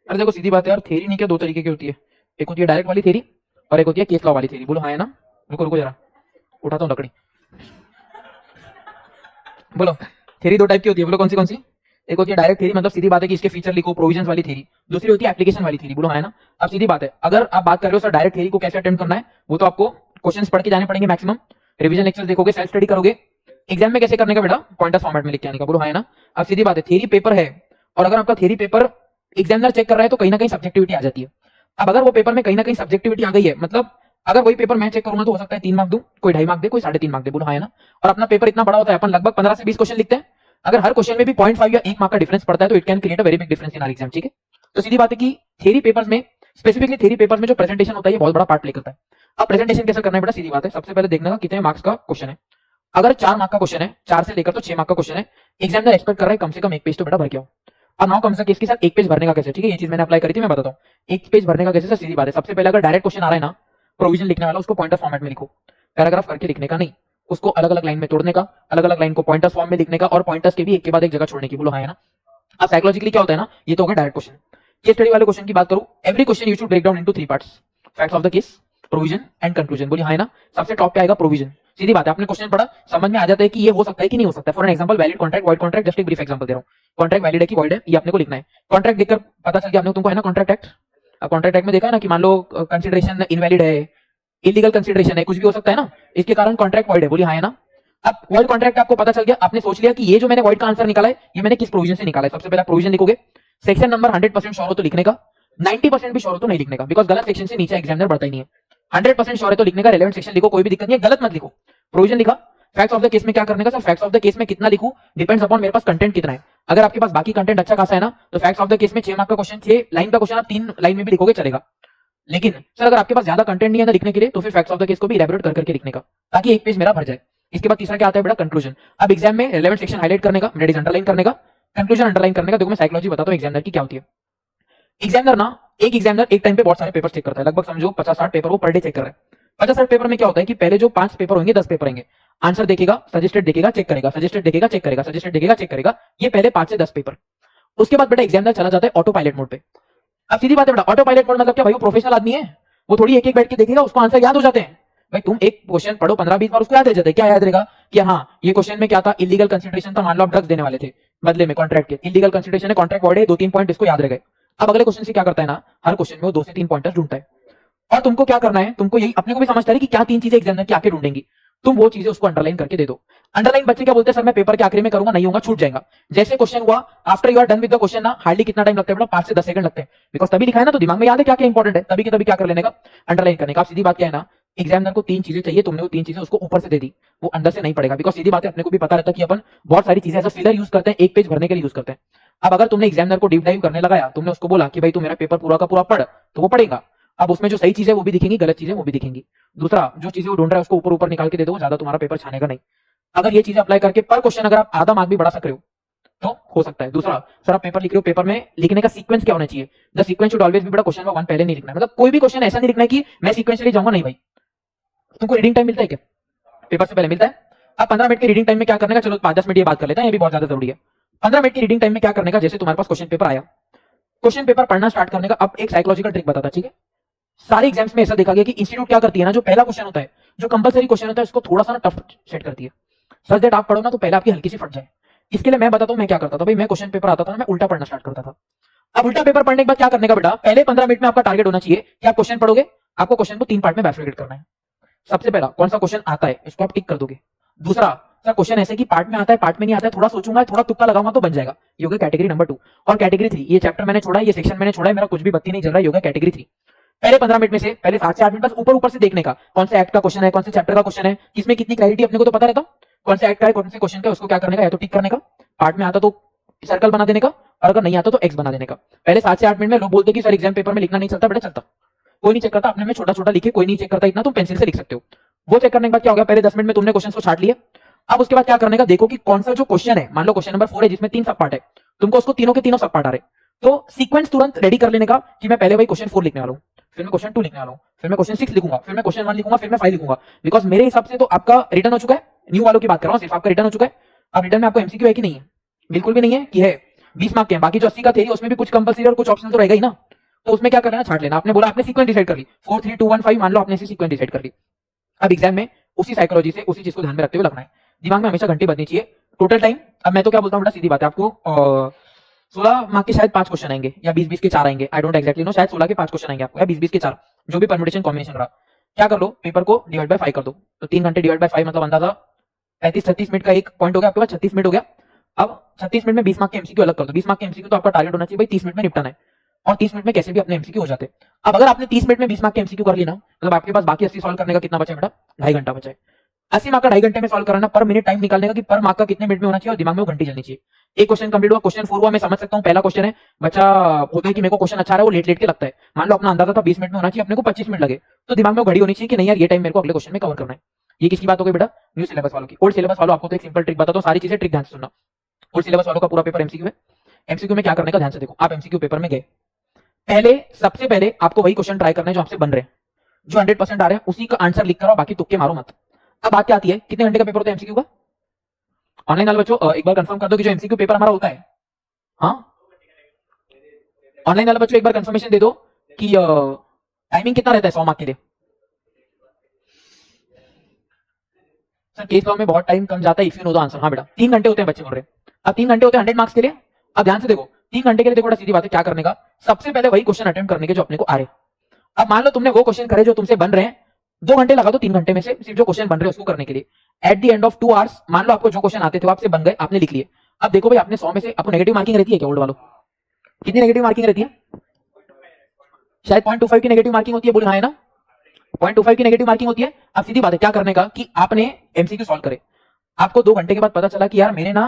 अरे देखो सीधी बात है यार, थ्योरी नहीं क्या दो तरीके की होती है। एक होती है डायरेक्ट वाली थ्योरी और एक होती है केस लॉ वाली थ्योरी। बोलो हाँ है ना? रुको रुको जरा, उठाता हूँ लकड़ी। बोलो, थ्योरी दो टाइप की होती है, बोलो कौन सी कौन सी? एक होती है डायरेक्ट थ्योरी, मतलब सीधी बात है कि इसके फीचर लिखो, प्रोविजंस वाली थ्योरी। दूसरी होती है एप्लीकेशन वाली थ्योरी। बोलो हाँ है ना? अब सीधी बात है, अगर आप बात कर रहे हो सर डायरेक्ट थ्योरी को कैसे अटेम्प्ट करना है, वो तो आपको क्वेश्चंस पढ़ के जाने पड़ेंगे मैक्सिमम, रिवीजन लेक्चर देखोगे, सेल्फ स्टडी करोगे। एग्जाम में कैसे करने का बेटा? पॉइंटर्स फॉर्मेट में लिख के आने का। बोलो हाँ है ना? अब सीधी बात है, थ्योरी पेपर है और अगर आपका थ्योरी पेपर एग्जामिनर चेक कर रहा है तो कहीं ना कहीं सब्जेक्टिविटी आ जाती है। अब अगर वो पेपर में कहीं ना कहीं सब्जेक्टिविटी आ गई है, मतलब अगर वही पेपर मैं चेक करूंगा तो हो सकता है 3 मार्क दूं, कोई 2.5 मार्क दे, कोई 3.5 मार्क दे। बोलो हाँ है ना? और अपना पेपर इतना बड़ा होता है, अपन लगभग 15 से 20 क्वेश्चन लिखते हैं। अगर हर क्वेश्चन में भी 0.5 या 1 मार्क का डिफरेंस पड़ता है तो it can create a very big difference in our exam. ठीक है, तो सीधी बात है कि थ्योरी पेपर्स में, स्पेसिफिकली थ्योरी पेपर्स में जो प्रेजेंटेशन होता है ये बहुत बड़ा पार्ट प्ले करता है। अब प्रेजेंटेशन कैसे करना है बेटा? सीधी बात है, सबसे पहले देखना कितने मार्क्स का क्वेश्चन है। अगर 4 मार्क का क्वेश्चन है, 4 से लेकर तो 6 मार्क का क्वेश्चन है, एग्जामिनर एक्सपेक्ट कर रहा है कम से कम एक पेज तो बेटा भर के आओ। अब नाउ कम से इसके साथ एक पेज भरने का कैसे? ठीक है, ये चीज मैंने अप्लाई करी थी, मैं बताता हूँ। एक पेज भरने का कैसे सर? सीधी बात है, सबसे पहले अगर डायरेक्ट क्वेश्चन आ रहा है ना, प्रोविजन लिखने वाला, उसको पॉइंटर फॉर्मेट में लिखो। पैराग्राफ करके लिखने का नहीं, उसको अलग अलग लाइन में तोड़ने का, अलग अलग लाइन को पॉइंटर्स फॉर्म में लिखने का और पॉइंटर्स के भी एक के बाद एक जगह छोड़ने की। बोलो हाँ है ना? अब साइकोलॉजिकली क्या होता है ना, ये तो होगा डायरेक्ट क्वेश्चन। केस स्टडी वाले क्वेश्चन की बात करूं, every question you should break down into 3 parts, facts of the case, provision and conclusion. बोलिए हाँ है ना? सबसे टॉप पे आएगा प्रोविजन। सीधी बात है, आपने क्वेश्चन पढ़ा, समझ में आ जाता है कि ये हो सकता है कि नहीं हो सकता है। For example valid contract, void contract, just एक ब्रीफ एग्जांपल दे रहा हूं। कॉन्ट्रैक्ट वैलिड है कि वॉइड है, ये आपने को लिखना है। कॉन्ट्रैक्ट देखकर पता चल गया आपने, तुमको है ना कॉन्ट्रैक्ट एक्ट। अब कॉन्ट्रैक्ट एक्ट में देखा है ना कि मान लो कंसिडरेशन इनवैलिड है, इलीगल कंसिडरेशन है, कुछ भी हो सकता है ना, इसके कारण कॉन्ट्रैक्ट वॉइड है। बोलिए हाँ है ना? अब वॉइड कॉन्ट्रैक्ट आपको पता चल गया, आपने सोच लिया कि ये जो मैंने वॉइड का आंसर निकाला है ये मैंने किस प्रोविजन से निकाला है। सबसे पहले प्रोविजन लिखोगे, सेक्शन नंबर 100% श्योर हो तो लिखने का, 90% भी श्योर हो तो नहीं लिखने का, बिकॉज गलत सेक्शन से नीचे एग्जामिनर बढ़ता ही नहीं है। 100% श्योर है तो लिखने का, रेलेवेंट सेक्शन लिखो, कोई भी दिक्कत नहीं है, गलत मत लिखो। प्रोविजन लिखा, फैक्ट्स ऑफ द केस में क्या करने का sir? Facts of the case में कितना लिखूं डिपेंड्स अपॉन मेरे पास कंटेंट कितना है। अगर आपके पास बाकी कंटेंट अच्छा खासा है ना, तो फैक्ट्स ऑफ द केस में 6 मार्क का क्वेश्चन, 6 लाइन का क्वेश्चन आप 3 लाइन में भी लिखोगे चलेगा। लेकिन सर अगर आपके पास ज्यादा कंटेंट नहीं है ना लिखने के लिए, तो फिर फैक्ट्स ऑफ द केस को भी इलैबोरेट कर करके लिखने का, ताकि एक पेज मेरा भर जाए। इसके बाद तीसरा क्या आता है बेटा? कंक्लूजन। अब एग्जाम में रिलेवेंट सेक्शन हाईलाइट करने का, मिड अंडरलाइन करने का, कंक्लूजन अंडरलाइन करने का। देखो मैं साइकोलॉजी बताता हूं एग्जामिनर की क्या होती है। एग्जामिनर ना, एक एग्जामिनर एक टाइम पे बहुत सारे पेपर चेक करता है, लगभग समझो 50-60 पेपर वो पर डे चेक कर रहा है। 50-60 पेपर में क्या होता है कि पहले जो 5 पेपर होंगे, 10 पेपर होंगे, आंसर देखेगा, सजेस्टेड देखेगा, चेक करेगा, सजेस्टेड देखेगा, चेक करेगा, सजेस्टेड देखेगा, चेक करेगा, ये पहले 5 से 10 पेपर। उसके बाद बेटा एग्जामिनर चला जाता है ऑटो पायलट मोड पे। अब सीधी बात है बेटा, ऑटो पायलट मोड मतलब क्या भाई? वो प्रोफेशनल आदमी है, वो थोड़ी एक एक बैठ के देखेगा, उसको आंसर याद हो जाते हैं। भाई तुम एक क्वेश्चन पढ़ो 15-20 बार, उसको याद रह जाता है। क्या याद रहेगा? कि हाँ ये क्वेश्चन में क्या था, इलीगल कंसिडरेशन था, मान लो आप ड्रग्स देने वाले थे बदले में कॉन्ट्रैक्ट के, इलीगल कंसिडरेशन है, कॉन्ट्रैक्ट वर्ड है, 2-3 पॉइंट इसको याद रह गए। अब अगले क्वेश्चन से क्या करता है ना, हर क्वेश्चन में वो 2 से 3 पॉइंटर्स ढूंढता है और तुमको क्या करना है, तुमको यही अपने को भी समझता है कि क्या 3 चीजें एग्जामिनर की आके ढूंढेंगी, तुम वो चीजें उसको अंडरलाइन करके दे दो। अंडरलाइन बच्चे क्या बोलते हैं, सर मैं पेपर के आखिरी में करूंगा, नहीं होगा छूट जाएगा। जैसे क्वेश्चन हुआ, after you are done with the question ना, हार्डली कितना टाइम लगता है बेटा? 5 से 10 सेकंड लगते हैं, बिकॉज तभी लिखा है ना, तो दिमाग में याद है क्या क्या इंपॉर्टेंट है, तभी की तभी क्या कर लेने का, अंडरलाइन करने का। सीधी बात क्या है ना, एग्जामिनर को 3 चीजें चाहिए, तुमने वो 3 चीजें उसको ऊपर से दे दी, वो अंदर से नहीं पड़ेगा। बिकॉज सीधी बात है, अपने को भी पता रहता है कि अपन बहुत सारी चीजें ऐसा फिलर यूज करते हैं, एक पेज भरने के लिए यूज करते हैं। अब अगर तुमने एग्जामिनर को डीप डाइव करने लगाया, तुमने उसको बोला कि भाई तू मेरा पेपर पूरा का पूरा पढ़, तो वो पढ़ेगा। अब उसमें जो सही चीजें वो भी दिखेंगी, गलत चीजें वो भी दिखेंगी। दूसरा, जो चीजें वो ढूंढ रहा है उसको ऊपर ऊपर निकाल के दे दो, ज्यादा तुम्हारा पेपर छानेगा नहीं। अगर ये चीजें अप्लाई करके पर क्वेश्चन अगर आप आधा मार्क भी बढ़ा सक रहे हो तो हो सकता है। दूसरा, सर आप पेपर लिख रहे हो, पेपर में लिखने का सीक्वेंस क्या होना चाहिए? The sequence should always be बेटा क्वेश्चन नंबर 1 पहले नहीं लिखना है, मतलब कोई भी क्वेश्चन ऐसा नहीं लिखना है कि मैं सीक्वेंशियली जाऊंगा, नहीं भाई। तुमको रीडिंग टाइम मिलता है क्या? पेपर से पहले मिलता है। अब 15 मिनट की रीडिंग टाइम में क्या करने का, चलो 5-10 मिनट ये बात कर लेते हैं, ये भी बहुत ज्यादा जरूरी है। 15 मिनट की रीडिंग टाइम में क्या करने का, जैसे तुम्हारे पास क्वेश्चन पेपर आया, क्वेश्चन पेपर पढ़ना स्टार्ट करने का। अब एक साइकोलॉजिकल ट्रिक बताता, ठीक है? सारे एग्जाम्स में ऐसा देखा गया कि इंस्टीट्यूट क्या करती है ना, जो पहला क्वेश्चन होता है, जो कंपलसरी क्वेश्चन होता है, उसको थोड़ा सा ना टफ सेट करती है, सच दैट आप पढ़ो ना तो पहले आपकी हल्की सी फट जाए। इसके लिए मैं बताता हूं मैं क्या करता था। भाई मैं क्वेश्चन पेपर आता था ना, मैं उल्टा पढ़ना स्टार्ट करता था। अब उल्टा पेपर पढ़ने के बाद क्या करने का बेटा, पहले 15 मिनट में आपका टारगेट होना चाहिए कि आप क्वेश्चन पढ़ोगे, आपको क्वेश्चन को 3 पार्ट में बाइफरकेट करना है। सबसे पहला कौन सा क्वेश्चन आता है, इसको आप टिक कर दोगे। दूसरा, सर क्वेश्चन ऐसे कि पार्ट में आता है, पार्ट में नहीं आता है, थोड़ा सोचूंगा, थोड़ा तुक्का लगाऊंगा तो बन जाएगा, ये हो गया कैटेगरी नंबर 2। और कैटेगरी 3, ये चैप्टर मैंने छोड़ा है, ये सेक्शन मैंने छोड़ा है, मेरा कुछ भी बत्ती नहीं जल रहा है, ये हो गया कैटेगरी 3। पहले 15 मिनट में से पहले 7 से 8 मिनट बस ऊपर ऊपर से देखने का, कौन से एक्ट का क्वेश्चन है, कौन से चैप्टर का क्वेश्चन है, किसमें कितनी क्लैरिटी अपने को तो पता रहता, कौन से एक्ट का है, कौन से क्वेश्चन का है, उसको क्या करने का, या तो टिक करने का, पार्ट में आता तो सर्कल बना देने का, और अगर नहीं आता तो एक्स बना देने का। पहले 7 से 8 मिनट में लोग बोलते कि सर एग्जाम पेपर में लिखना नहीं चलता, बेटा चलता, कोई नहीं चेक करता, अपने में छोटा छोटा लिखे, कोई नहीं चेक करता इतना, तुम पेंसिल से लिख सकते हो। वो चेक करने के बाद क्या होगा, पहले 10 मिनट में तुमने क्वेश्चन को छाट लिया। अब उसके बाद क्या करने का, देखो कि कौन सा जो क्वेश्चन है, मान लो क्वेश्चन नंबर 4 है जिसमें 3 सब पार्ट है, तुमको उसको तीनों के तीनों सब पार्ट आ रहे, तो सीक्वेंस तुरंत रेडी कर लेने का कि मैं पहले भाई क्वेश्चन 4 लिखने वाला हूं, फिर मैं क्वेश्चन 2 लिखने वाला हूं, फिर मैं क्वेश्चन 6 लिखूंगा, फिर मैं क्वेश्चन 1 लिखूंगा, फिर मैं 5 लिखूंगा। बिकॉज मेरे हिसाब से तो आपका रिटर्न हो चुका है, न्यू वालों की बात कर रहा हूं, सिर्फ आपका रिटर्न हो चुका है। अब रिटर्न में आपको एमसीक्यू है कि नहीं है? बिल्कुल भी नहीं है कि है। 20 मार्क के हैं, बाकी जो 80 का थ्योरी उसमें भी कुछ कंपलसरी और कुछ ऑप्शनल तो रहेगा ही ना, तो उसमें क्या कर लेना, छाट लेना। आपने बोला आपने सीक्वेंस डिसाइड कर ली 4 3 2 1 5, मान लो आपने ऐसी सीक्वेंस डिसाइड कर ली। अब एग्जाम में उसी साइकोलॉजी से उसी चीज को ध्यान में रखते हुए लगना है। दिमाग में हमेशा घंटी बजनी चाहिए। टोटल टाइम, अब मैं तो क्या बोलता हूँ बेटा, सीधी बात है, आपको 16 मार्क के शायद 5 क्वेश्चन आएंगे या 20-20 के 4 आएंगे, आई डोंट एक्जैक्टली नो, शायद 16 के 5 क्वेश्चन आएंगे आपको या 20-20 के 4, जो भी परम्यूटेशन कॉम्बिनेशन रहा। क्या कर लो, पेपर को डिवाइड बाय 5 कर दो, तो 3 घंटे डिवाइड बाय 5 मतलब अंदाजा 35-36 मिनट का एक पॉइंट हो गया आपके पास, 36 मिनट हो गया। अब 36 मिनट में 20 मार्क के एमसीक्यू अलग कर दो। 20 मार्क के एमसीक्यू तो आपका टारगेट होना चाहिए भाई 30 मिनट में निपटाना है, और 30 मिनट में कैसे भी अपने एमसीक्यू हो जाते। अब अगर आपने 30 मिनट में 20 मार्क के एमसीक्यू कर ली ना, मतलब आपके पास बाकी 80 सॉल्व करने का कितना बचा बेटा, 2.5 घंटा बचा है। 80 मार्क का 2.5 घंटे में सॉल्व करना, पर मिनट टाइम निकालने का कि पर मार्क का कितने मिनट में होना चाहिए, और दिमाग में वो घंटी चलनी चाहिए। एक क्वेश्चन कंप्लीट हुआ, क्वेश्चन 4 हुआ, मैं समझ सकता हूँ पहला क्वेश्चन है, बच्चा होता है कि मेरे को क्वेश्चन अच्छा रहा है, वो लेट लेट के लगता है। मान लो अपना अंदाजा था 20 मिनट में होना चाहिए, अपने को 25 मिनट लगे, तो दिमाग में वो घड़ी होनी चाहिए कि नहीं यार ये टाइम मेरे को अगले क्वेश्चन में कवर करना है। ये किसकी बात हो गई बेटा, न्यू सिलेबस वालों की। ओल्ड सिलेबस वालों, आपको तो एक सिंपल ट्रिक बताता हूँ, सारी चीजें ट्रिक ध्यान से सुनना। ओल्ड सिलेबस वालों का पूरा पेपर एमसीक्यू है। एमसीक्यू में क्या करने का ध्यान से देखो, आप एमसीक्यू पेपर में गए, पहले सबसे पहले आपको वही क्वेश्चन ट्राई करना है जो आपसे बन रहे हैं, जो 100% आ रहे हैं उसी का आंसर लिख कर आओ, बाकी तुक्के मारो मत। अब बात क्या आती है, कितने घंटे का पेपर होता है एमसीक्यू का? ऑनलाइन वाले बच्चों एक बार कंफर्म कर दो कि जो एमसीक्यू पेपर हमारा होता है, हाँ ऑनलाइन वाले बच्चों एक बार कंफर्मेशन दे दो कि टाइमिंग कितना रहता है 100 मार्क के लिए। सर केस लॉ में बहुत टाइम कम जाता है, if you know the answer. हाँ बेटा 3 घंटे होते हैं, बच्चे बोल रहे हैं। अब 3 घंटे होते हैं 100 मार्क्स के लिए। अब ध्यान से देखो, 3 घंटे के लिए देखो सीधी बात है, क्या करने का, सबसे पहले वही क्वेश्चन अटेम्प्ट करने के जो अपने को आ रहे। अब मान लो तुमने वो क्वेश्चन करे जो तुमसे बन रहे हैं, 2 घंटे लगा दो 3 घंटे में से सिर्फ जो क्वेश्चन बन रहे हैं उसको करने के लिए। At the end of 2 hours मान लो आपको जो क्वेश्चन आते थे वो आपसे बन गए, आपने लिख लिए। अब देखो भाई आपने 100 में से आपको नेगेटिव मार्किंग रहती है क्या? ओल्ड वालों कितनी नेगेटिव मार्किंग रहती है? शायद 0.25 की नेगेटिव मार्किंग होती है, बोले हाँ है ना, 0.25 की नेगेटिव मार्किंग होती है। अब सीधी बात है, क्या करने का कि आपने एमसीक्यू सॉल्व करे, आपको 2 घंटे के बाद पता चला कि यार मेरे ना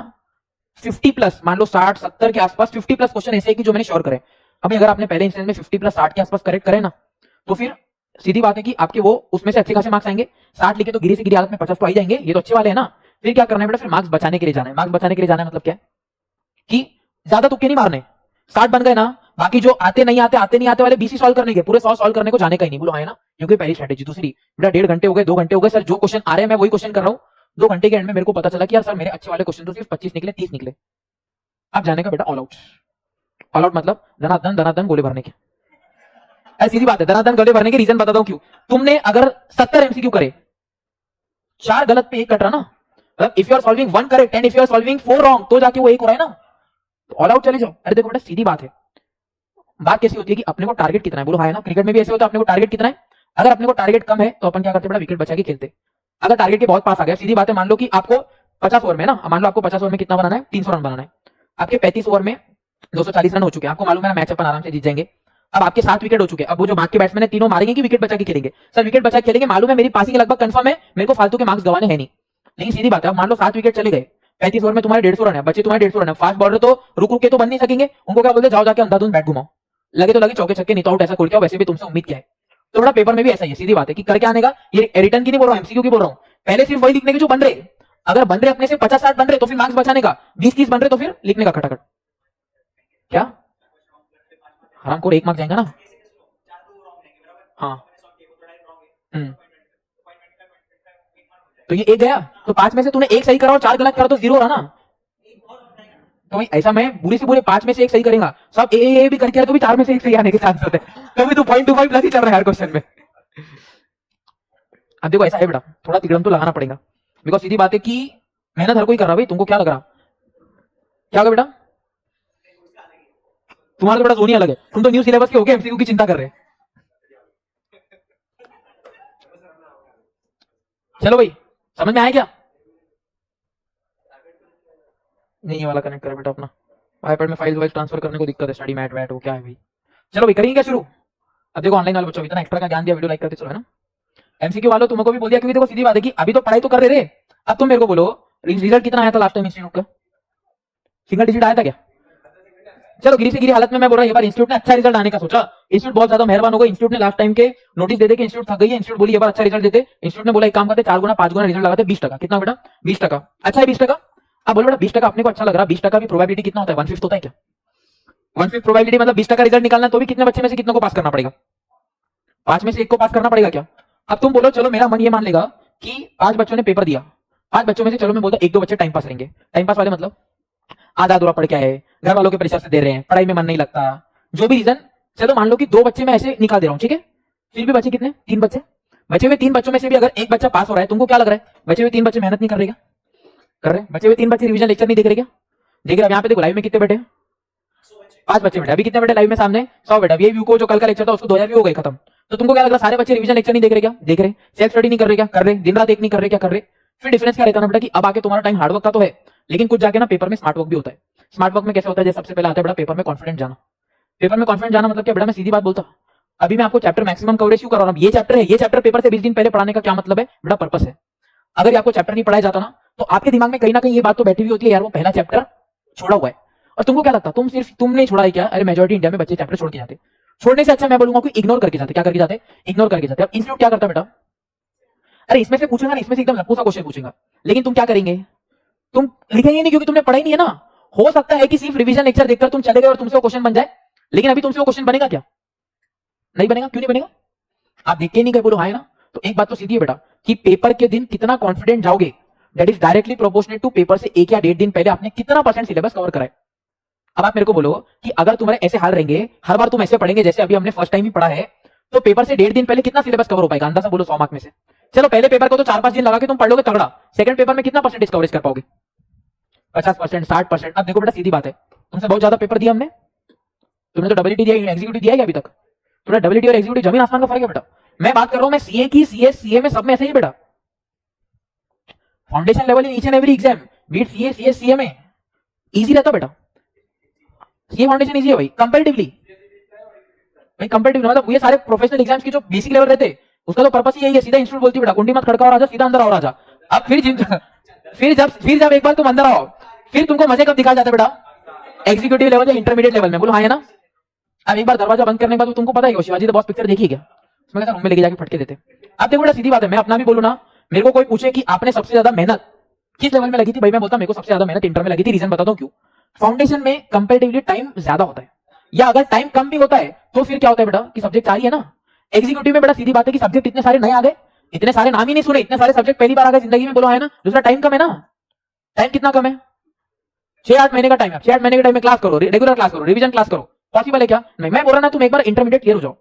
50 प्लस, मान लो 60-70 के आसपास 50 प्लस क्वेश्चन ऐसे है कि जो मैंने श्योर करे। अभी अगर आपने पहले इंस्टेंस में 50 प्लस 60 के आसपास करेक्ट करे ना, तो फिर सीधी बात है कि आपके वो उसमें से अच्छे खासे मार्क्स आएंगे। 60 लिखे तो गिरी से गिरी हालत में 50 तो आ ही जाएंगे, ये तो अच्छे वाले हैं ना। फिर क्या करना है बेटा, फिर मार्क्स बचाने के लिए जाना है। मार्क्स बचाने के लिए जाना है मतलब क्या है कि ज्यादा तुक्के नहीं मारने, 60 बन गए ना, बाकी जो आते नहीं आते वाले 20 ही सॉल्व करने के, पूरे 100 सॉल्व करने को जाने का ही नहीं। बोलो है ना, क्योंकि पहली स्ट्रेटेजी। दूसरी बेटा 1.5 घंटे हो गए, 2 घंटे हो गए, सर जो क्वेश्चन आ रहे हैं मैं वही क्वेश्चन कर रहा हूँ। 2 घंटे के एंड में मेरे को पता चला कि यार सर मेरे अच्छे वाले क्वेश्चन तो सिर्फ 25 निकले, 30 निकले। अब जाने का बेटा ऑल आउट। ऑल आउट मतलब धनाधन गोले भरने के। ऐसी सीधी बात है, धनाधन गोले भरने के रीजन बताता हूं क्यों। तुमने अगर 70 एमसीक्यू करे, 4 गलत पे 1 कट रहा ना, मतलब if you are solving 1 correct and if you are solving 4 wrong, तो जाके वो 1 हो रहा है ना, तो ऑल आउट चले जाओ। अरे देखो बेटा सीधी बात है, बात कैसी होती है कि अपने को टारगेट कितना है, बोलो है ना, क्रिकेट में भी ऐसे होता है, अपने को टारगेट कितना है। अगर अपने को टारगेट कम है तो अपन क्या करते हैं बेटा, विकेट बचा के खेलते। अगर टारगेट के बहुत पास आ गया, सीधी बात है, मान लो कि आपको 50 ओवर में ना, मान लो आपको 50 ओवर में कितना बनाना है, 300 रन बनाना है। आपके 35 ओवर में 240 रन हो चुके हैं, आपको मालूम है मैच अपन आराम से जीत जाएंगे। अब आपके 7 विकेट हो चुके हैं। अब वो जो बाकी बैट्समैन है तीनों मारेंगे कि विकेट बचा के खेलेंगे? सर विकेट बचा के खेलेंगे, मालूम है मेरी पासिंग लगभग कंफर्म है, मेरे को फालतू के मार्क्स गवाने हैं नहीं। लेकिन सीधी बात है, मान लो 7 विकेट चले गए, 35 ओवर में तुम्हारे 150 रन है, बच्चे तुम्हारे 150 रन है। फास्ट बॉलर तो रुक के तो बन नहीं सकेंगे, उनको क्या बोलते, जाओ जाके अंधाधुंध बैट घुमाओ, लगे तो लगे चौके छक्के, नहीं तो आउट, ऐसा खोल के आओ। वैसे भी तुमसे उम्मीद क्या है? तो बड़ा पेपर में भी ऐसा ही है, सीधी बात है कि करके आने का। ये रिटर्न की नहीं बोल रहा हूं, एमसीक्यू की बोल रहा हूं। पहले सिर्फ वही लिखने के जो बन रहे, अगर बन रहे अपने से 50-60 बन रहे तो फिर मार्क्स बचाने का, 20-30 बन रहे तो फिर लिखने का खटाखट। क्या हराम को 1 मार्क जाएगा ना? हाँ तो ये 1 गया, तो 5 में से तूने 1 सही करा और 4 गलत करा तो 0 रहा ना। तो भाई ऐसा मैं बुरे से बुरे 5 में से 1 सही करेगा, सब ए भी करके तो भी 4 में से 1 सही आने के चांस होते हैं। तो भी तू 0.25 प्लस ही चल रहा है हर क्वेश्चन में। अब देखो ऐसा है बेटा, थोड़ा तिगड़म तो लगाना पड़ेगा, बिकॉज सीधी बात है कि मेहनत हर कोई कर रहा है। भाई तुमको क्या लग रहा, क्या होगा बेटा, तुम्हारा तो बेटा जोनी अलग है, तुम तो न्यू सिलेबस के हो गए, एमसीक्यू की चिंता कर रहे हैं। चलो भाई समझ में आया क्या? नहीं ये वाला कनेक्ट कर बेटा अपना, आईपैड में फाइल वाइल ट्रांसफर करने को दिक्कत है, स्टडी मैट वैट वो क्या है भाई। चलो भाई करेंगे क्या शुरू? अब देखो ऑनलाइन वाले बच्चों इतना एक्स्ट्रा का ज्ञान दिया, वीडियो लाइक करते चलो है ना। एमसीक्यू वालों तुमको भी बोल दिया, क्योंकि देखो सीधी बात है कि अभी तो पढ़ाई तो कर रहे थे। अब तुम मेरे को बोलो रिजल्ट कितना आया था लास्ट टाइम इंस्टीट्यूट का? सिंगल डिजिट आया था क्या? चलो गिरी से गिरी हालत में मैं बोल रहा हूं, ये बार इंस्टीट्यूट ने अच्छा रिजल्ट आने का सोचा। इंस्टीट्यूट बहुत ज्यादा मेहरबान हो गया, इंस्टीट्यूट ने लास्ट टाइम के नोटिस दे दे के इंस्टीट्यूट थक गई है, इंस्टीट्यूट बोली ये बार अच्छा रिजल्ट देते। इंस्टीट्यूट ने बोला एक काम करते, 4 गुना 5 गुना रिजल्ट लगाते, 20%। कितना बेटा? 20%। अच्छा है 20%। अब बोलो बेटा 20% अपने को अच्छा लग रहा है, 20% भी प्रोबेबिलिटी कितना होता है? 1/5 होता है क्या? 1/5 प्रोबेबिलिटी मतलब 20% रिजल्ट निकालना, तो भी कितने बच्चे में से कितनों को पास करना पड़ेगा? 5 में से 1 को पास करना पड़ेगा क्या? अब तुम बोलो चलो मेरा मन ये मान लेगा कि 5 बच्चों ने पेपर दिया, 5 बच्चों में से चलो मैं बोलता 1-2 बच्चे टाइम पास रहेंगे। टाइम पास वाले मतलब आधा अधूरा पढ़ के आए, घर वालों के प्रेशर से दे रहे हैं, पढ़ाई में मन नहीं लगता, जो भी रीजन, चलो मान लो कि 2 बच्चे मैं ऐसे निकाल दे रहा हूँ, ठीक है, फिर भी बचे कितने, 3 बच्चे। बचे हुए 3 बच्चों में से भी अगर एक बच्चा पास हो रहा है, तुमको क्या लग रहा है, बचे हुए 3 बच्चे मेहनत नहीं कर रहे क्या, कर रहे हैं, बचे हुए 3 बच्चे रिवीजन लेक्चर नहीं देख रहे क्या, देख रहे। अब यहाँ पे देखो लाइव में कितने बैठे हैं, 5 बच्चे बैठे। अभी कितने बैठे लाइव में सामने, 100 बैठे। ये व्यू को जो कल का लेक्चर था उसको 2000 व्यू हो गए खत्म। तो तुमको क्या लग रहा है, सारे बच्चे रिवीजन लेक्चर नहीं देख रहे क्या, देख रहे। सेल्फ स्टडी नहीं कर रहे क्या, कर रहे। दिन रात एक नहीं कर रहे क्या, कर रहे। फिर डिफरेंस क्या रहता है ना बेटा कि अब आके तुम्हारा टाइम हार्ड वर्क का तो है, लेकिन कुछ जाके ना पेपर में स्मार्ट वर्क भी होता है। स्मार्ट वर्क में कैसे होता है, जैसे सबसे पहले आता है बेटा पेपर में कॉन्फिडेंट जाना। पेपर में कॉन्फिडेंट जाना मतलब क्या बेटा, मैं सीधी बात बोलता, अभी मैं आपको चैप्टर मैक्सिमम कवरेज क्यों करा रहा हूं, ये चैप्टर है, ये चैप्टर पेपर से 20 दिन पहले पढ़ाने का क्या मतलब है बेटा, पर्पस है। अगर आपको चैप्टर नहीं पढ़ाया जाता ना, तो आपके दिमाग में कहीं ना कहीं ये बात तो बैठी हुई होती है, यार वो पहला चैप्टर छोड़ा हुआ है। और तुमको क्या लगता, तुम नहीं छोड़ा है क्या, अरे मेजॉरिटी इंडिया में बच्चे चैप्टर छोड़ के जाते। छोड़ने से अच्छा मैं बोलूंगा कि इग्नोर करके जाते। क्या करके जाते, इग्नोर करके जाते। अब इंस्टीट्यूट क्या करता बेटा, अरे इसमें से पूछेगा ना, इसमें से एकदम लप्पू सा क्वेश्चन पूछेगा, लेकिन तुम क्या करेंगे, तुम लिखेंगे नहीं, क्योंकि तुमने पढ़ा ही नहीं है ना। हो सकता है कि सिर्फ रिवीजन लेक्चर देखकर तुम चले गए और तुमसे वो क्वेश्चन बन जाए, लेकिन अभी तुमसे वो क्वेश्चन बनेगा क्या, नहीं बनेगा। क्यों नहीं बनेगा, आप देख के नहीं गए, बोलो हाँ ना। तो एक बात तो सीधी है बेटा कि पेपर के दिन कितना कॉन्फिडेंट जाओगे, that is directly proportionate to paper से 1 या 1.5 दिन पहले आपने कितना % सिलेबस कवर कराए। अब आप मेरे को बोलो कि अगर तुम्हारे ऐसे हाल रहेंगे, हर बार तुम ऐसे पढ़ेंगे जैसे अभी हमने फर्स्ट टाइम ही पढ़ा है, तो पेपर से 1.5 दिन पहले कितना सिलेबस कवर हो पाएगा, अंदाजा बोलो 100 मार्क में से। चलो पहले पेपर को तो 4-5 दिन लगा के तुम पढ़ लोगे तगड़ा, सेकंड पेपर में कितना % कवरेज कर पाओगे, 50%, 60%। अब देखो बेटा सीधी बात है, तुमसे बहुत ज्यादा पेपर दिया हमने, तुमने तो डब्ल्यूटी दिया, एग्जीक्यूटिव दिया है अभी तक, थोड़ा डब्ल्यूटी और एग्जीक्यूटिव जमीन आसमान का फर्क है बेटा। मैं बात कर रहा हूं मैं सीए की, सीए में सब में ऐसे ही बेटा, foundation level in each and every exam, beat CA में इजी रहता बेटा। सीए फाउंडेशन इजी है भाई कंपैरेटिवली, भाई कंपैरेटिवली मतलब ये सारे प्रोफेशनल एग्जाम्स की जो बेसिक लेवल रहते हैं, उसका तो पर्पस ही यही है, सीधा इंस्टीट्यूट बोलती है बेटा कुंडी मत खड़का और आजा, सीधा अंदर आओ राजा। अब फिर जब एक बार तुम अंदर आओ, फिर तुमको मजे कब दिखाया जाता है बेटा, एग्जीक्यूटिव लेवल या इंटरमीडिएट लेवल में, बोलो हाँ है ना। अब एक बार दरवाजा बंद करने के बाद तुमको पता है शिवाजी द बॉस पिक्चर देखी क्या, उसमें रूम में लेके जाके फटके देते। अब देखो बेटा सीधी बात है, मैं अपना भी बोलूं ना, मेरे को कोई पूछे कि आपने सबसे ज्यादा मेहनत किस लेवल में लगी थी, भाई मैं बोलता मेरे को सबसे ज्यादा मेहनत इंटर में लगी थी। रीजन बताता हूं क्यों, फाउंडेशन में कंपैरेटिवली टाइम ज्यादा होता है, या अगर टाइम कम भी होता है तो फिर क्या होता है बेटा कि सब्जेक्ट 4 ही है ना। एग्जीक्यूटिव में बेटा सीधी बात है कि सब्जेक्ट इतने सारे नए आ गए, इतने सारे नाम ही नहीं सुने, इतने सारे सब्जेक्ट पहली बार आ गए जिंदगी में, बोलो है ना। दूसरा टाइम कम है ना, टाइम कितना कम है, 6-8 महीने का टाइम है। 6-8 महीने के टाइम में क्लास करो, रेगुलर क्लास करो, रिवीजन क्लास करो, पॉसिबल है क्या, नहीं। मैं बोल रहा ना तुम एक बार इंटरमीडिएट क्लियर हो जाओ,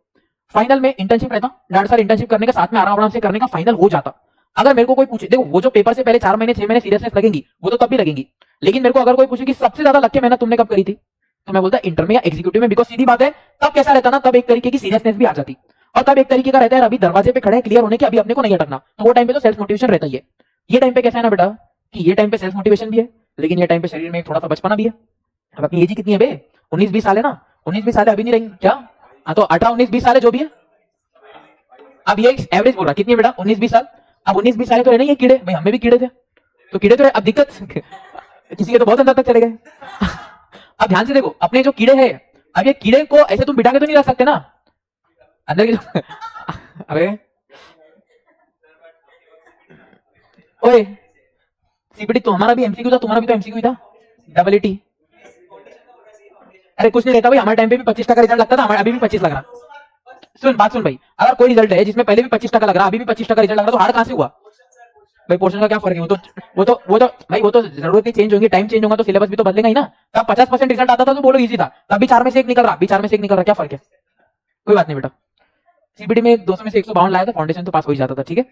फाइनल में इंटर्नशिप रहता, 1.5 साल इंटर्नशिप करने का साथ में आराम से करने का फाइनल हो जाता। अगर मेरे को कोई पूछे, देखो वो जो पेपर से पहले 4 महीने 6 महीने सीरियसनेस लगेंगी वो तो तब भी लगेंगी, लेकिन मेरे को अगर कोई पूछे कि सबसे ज्यादा लग के मेहनत तुमने कब करी थी, तो मैं बोलता इंटर में या एग्जीक्यूटिव में। बिकॉज सीधी बात है तब कैसा रहता ना, तब एक तरीके की सीरियसनेस भी आ जाती, और तब एक तरीके का रहता है अभी दरवाजे पे खड़े हैं क्लियर होने के, अभी अपने को नहीं अटकना, तो वो टाइम पे तो सेल्फ मोटिवेशन रहता ही है। ये टाइम पे कैसा है ना बेटा कि ये टाइम पे सेल्फ मोटिवेशन भी है, लेकिन ये टाइम पे शरीर में थोड़ा सा बचपना भी है। अब अपनी एज ही कितनी है बे, 19-20 साल है ना, 19-20 साल अभी नहीं रहेंगे क्या, हाँ तो 18-19-20 साल है जो भी है। अब ये एवरेज बोल रहा कितनी है बेटा, 19-20 साल। अब 19-20 साल तो रहना ही है कीड़े, भाई हमें भी कीड़े थे, तो कीड़े तो है। अब दिक्कत किसी के तो बहुत अंदर तक चले गए। अब ध्यान से देखो अपने जो कीड़े हैं, अब ये कीड़े को ऐसे तुम बिठा के तो नहीं रख सकते ना अंदर की जो अबे ओए सीपीटी तो हमारा भी एमसीक्यू था, तुम्हारा भी तो एमसीक्यू था, डबलईटी। अरे कुछ नहीं रहता भाई, हमारे टाइम पे भी 25% रिजल्ट लगता था, हमारे अभी भी 25 लग रहा। सुन बात सुन भाई, अगर कोई रिजल्ट है जिसमें पहले भी 25% लग रहा, अभी भी 25% रिजल्ट लग रहा, तो हार्ड कहां से हुआ भाई, पोर्शन का क्या फर्क है, वो तो भाई वो तो जरूरत चेंज होगी, टाइम चेंज होगा तो सिलेबस भी तो बदलेगा ही ना। तब 50% रिजल्ट आता था तो बोलो इजी था, तब भी 4 में से 1 निकल रहा, अभी 4 में से 1 निकल रहा, क्या फर्क है, कोई बात नहीं बेटा। सीबीटी में 200 में से 152 लाया था, फाउंडेशन तो पास हो ही जाता था, ठीक है।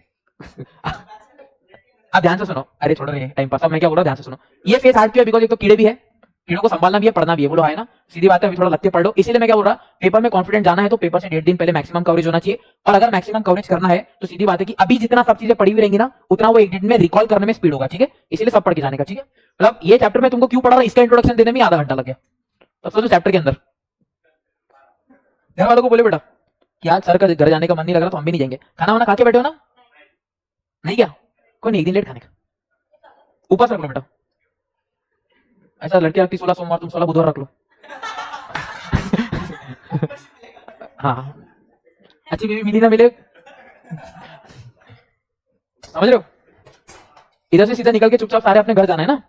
अब ध्यान से सुनो, अरे छोड़ो ये टाइम पास, अब मैं क्या बोल रहा हूं ध्यान से सुनो। ये फेस हार्ड क्यों है, बिकॉज एक तो कीड़े भी है, कीड़ों को संभालना भी है, पढ़ना भी है, बोलो है ना, सीधी बात है। अभी थोड़ा लगते पढ़ लो, इसीलिए मैं क्या बोल रहा, पेपर में कॉन्फिडेंट जाना है तो पेपर से 1.5 दिन पहले मैक्सिमम कवरेज होना चाहिए। और अगर मैक्सिमम कवरेज करना है तो सीधी बात है कि अभी जितना सब चीजें पढ़ी हुई रहेंगी ना, उतना वो 1 दिन में रिकॉल करने में स्पीड होगा, ठीक है। इसलिए सब पढ़ के जाने का, ठीक है। मतलब ये चैप्टर में तुमको क्यों पढ़ा रहा, इसका इंट्रोडक्शन देने में आधा घंटा लग गया, तब सोचो चैप्टर के अंदर। घर वालों को बोले बेटा कि आज सर का घर जाने का मन नहीं लग रहा तो हम भी नहीं जाएंगे, खाना वाना खा के बैठे हो ना, नहीं क्या, कोई नहीं, एक दिन लेट खाने का, ऊपर से रख लो बेटा, ऐसा लड़के रखती 16 सोमवार, तुम 16 बुधवार रख लो। हाँ अच्छी बीवी मिली ना मिले, समझ रहे हो। इधर से सीधा निकल के चुपचाप सारे अपने घर जाना है ना,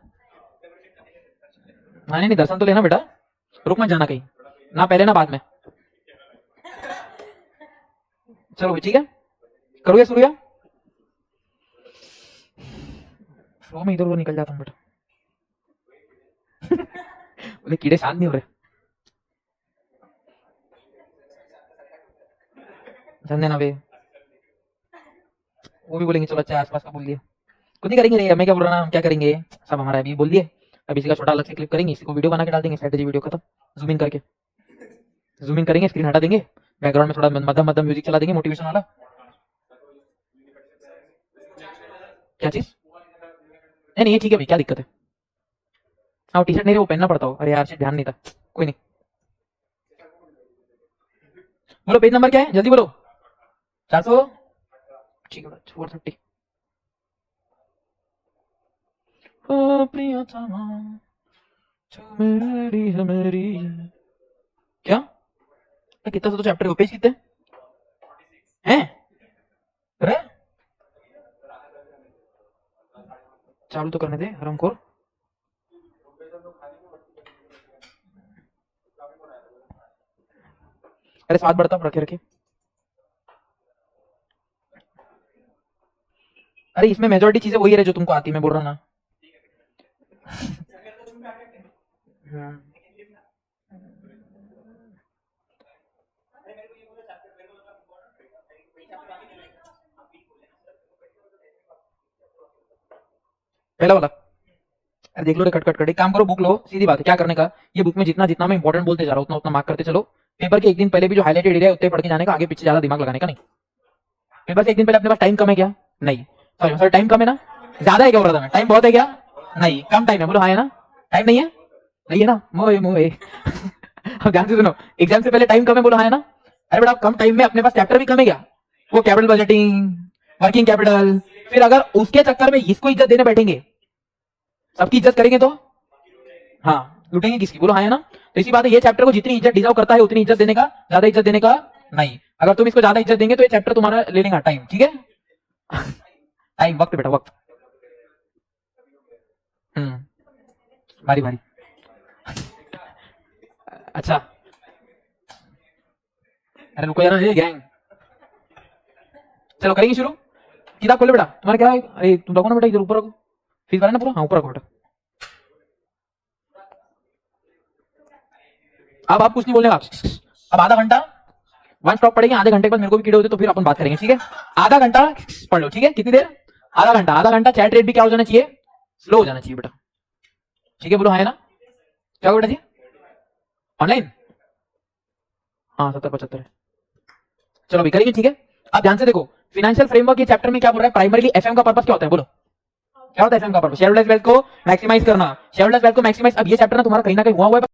नहीं नहीं दर्शन तो लेना बेटा, रुक मत जाना कहीं, ना पहले ना बाद में। चलो ठीक है, करोगे शुरू या फ्लो में इधर उधर निकल जाता हूँ बेटा। बोले कीड़े शांत नहीं हो रहे, ध्यान देना बे। वो भी बोलेंगे चलो अच्छा आसपास का बोल दिया, कुछ नहीं करेंगे रे, हमें क्या बोल रहा ना, हम क्या करेंगे, सब हमारा अभी बोल दिए। अब इसी का छोटा अलग से क्लिप करेंगे, इसी को वीडियो बना के डाल देंगे, स्ट्रेटेजी वीडियो खत्म। जूम इन करके जूम इन करेंगे, स्क्रीन हटा देंगे, बैकग्राउंड में थोड़ा मध्यम मध्यम म्यूजिक चला देंगे मोटिवेशन वाला। क्या चीज? नहीं ये ठीक है भाई, क्या दिक्कत है। हाँ टी शर्ट नहीं, वो पहनना पड़ता हो, अरे यार ध्यान नहीं था, कोई नहीं। बोलो पेज नंबर क्या है, जल्दी बोलो। 400, ठीक है 430। ओ प्रियतमा जो मेरी है मेरी, क्या कितना सा तो चैप्टर, पेज कितने हैं? अरे चालू तो करने दे हरामखोर। अरे साथ बढ़ता रखे रखे। अरे इसमें मेजोरिटी चीजें वही है जो तुमको आती, मैं बोल रहा ना। पहला वाला, अरे देख लो रे, कट कट कट, एक काम करो बुक लो, सीधी बात है, क्या करने का, ये बुक में जितना जितना मैं इंपॉर्टेंट बोलते जा रहा हूँ उतना उतना मार्क करते चलो। पेपर के एक दिन पहले भी जो हाईलाइटेड एरिया है उतने पढ़ के जाने का, आगे पीछे ज्यादा दिमाग लगाने का नहीं। पेपर से एक दिन पहले अपने पास टाइम कम है क्या? नहीं। सॉरी सॉरी, टाइम कम है ना? ज्यादा है क्या बोल रहा था मैं, टाइम बहुत है क्या? नहीं, कम टाइम है, बोलो हाँ है ना? टाइम नहीं है? नहीं है ना? मोए मोए। अब ध्यान से सुनो, एग्जाम से पहले टाइम कम है, बोलो हाँ है ना? अरे बेटा कम टाइम में अपने पास चैप्टर भी कम है क्या? वो कैपिटल बजटिंग, वर्किंग कैपिटल, फिर अगर उसके चक्कर में इसको इज्जत देने बैठेंगे, सबकी इज्जत करेंगे तो हाँ लूटेंगे किसकी, बोलो हाँ है ना? तो इसी बात है, ये चैप्टर को जितनी इज्जत डिजर्व करता है उतनी इज्जत देने का, ज्यादा इज्जत देने का नहीं। अगर तुम इसको ज्यादा इज्जत देंगे तो ये चैप्टर तुम्हारा ले लेगा टाइम, ठीक है? टाइम, वक्त बेटा वक्त। भारी भारी। अच्छा अरे रुको यार, ये गैंग, चलो करेंगे शुरू। किताब खोलो बेटा, तुम्हारा क्या है? अरे तुम रखो ना बेटा, इधर ऊपर रखो, फीस भरा ना पूरा, हाँ ऊपर रखो बेटा। अब आप कुछ नहीं बोलने, आप अब आधा घंटा वन स्टॉप पढ़ेंगे, आधे घंटे के बाद मेरे को भी कीड़े होते तो फिर अपन बात करेंगे, ठीक है? आधा घंटा पढ़ लो, ठीक है? कितनी देर? आधा घंटा, आधा घंटा चैट रेट भी क्या हो जाना चाहिए? स्लो हो जाना चाहिए बेटा, ठीक है? बोलो हाँ है ना? क्या बेटा जी? ऑनलाइन? हाँ 70-75 है। चलो अभी करेंगे, ठीक है? आप ध्यान से देखो, फाइनेंशियल फ्रेमवर्क ये चैप्टर में क्या बोल रहा है, प्राइमरीली एफएम का पर्पस क्या होता है, बोलो क्या होता है एफएम का पर्पस? शेयरहोल्डर्स वेल्थ को मैक्सिमाइज करना, शेयरहोल्डर्स वेल्थ को मैक्सिमाइज। अब ये चैप्टर ना तुम्हारा कहीं ना कहीं हुआ है